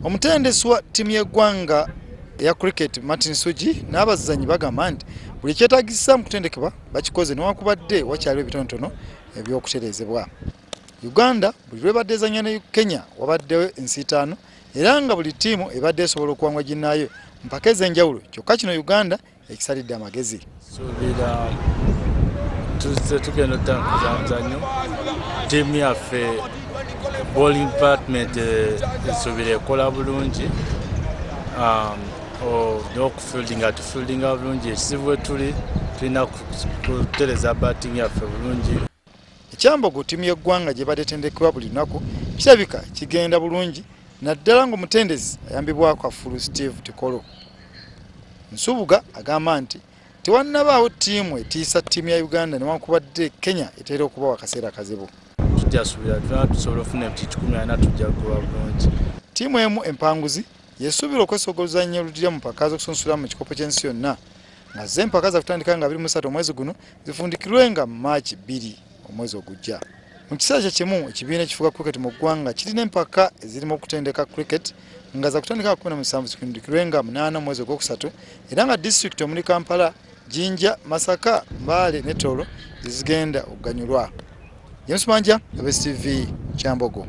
Omutendesi wa ttiimu y'eggwanga eya cricket Martin Suji n'abazannyi bagamba nti buli kyetaagisa mu kutendekebwa bakikoze newankubadde wakyaliwo ebitonotono eby'okutereezebwa. Uganda buli lwebadde ezannya ne Kenya wabaddewo ensi 5 era nga buli ttiimu ebadde esobola okuwangula ginnaayo mpaka ez'enjawulo, kyokka kino Uganda ekisalidde amagezi. Suubira tuzze tugenda otandika muzannyo, ttiimu yaffe bowling department esuubira ekola bulungi, n'okufieldinga tufieldinga bulungi, ekizibu we tuli tulina kutereza batting yaffe bulungi. Ekyambogo ttiimu y'eggwanga gye badde etendekebwa buli lunaku kirabika kigenda bulungi, naddala ng'omutendesi ayambibwako Afulu Steve Tikolo. Nsubuga agamba nti tewannabaawo ttiimu etiisa ttiimu ya Uganda newankubadde Kenya etera okubawa akaseera akazibu. Tujjasuubira tusobola ofuna ebiti 14 tujja kuba bulungi. Ttiimu emu empanguzi yesuubira okwesoga oluzannya oluddirira mu mpaka ezokusunsulamu mu kikopo ky'ensi yonna, nga ze empaka za kutandika nga 23 omwezi guno zifundikirwenga mu Maachi 2 omwezi ogujja. Mu kiseera kyekimu ekibiina ekifuga cricket mu ggwanga kirina empaka ezirimu okutendeka cricket nga za kutandika 17 zifundikirwenga 8 omwezi ogwokusatu, era nga disitulikiti omuli Kampala, Jinja, Masaka, Mbale ne Toro zigenda okuganyulwa. James Manja, PEPSI TV, Kyambogo.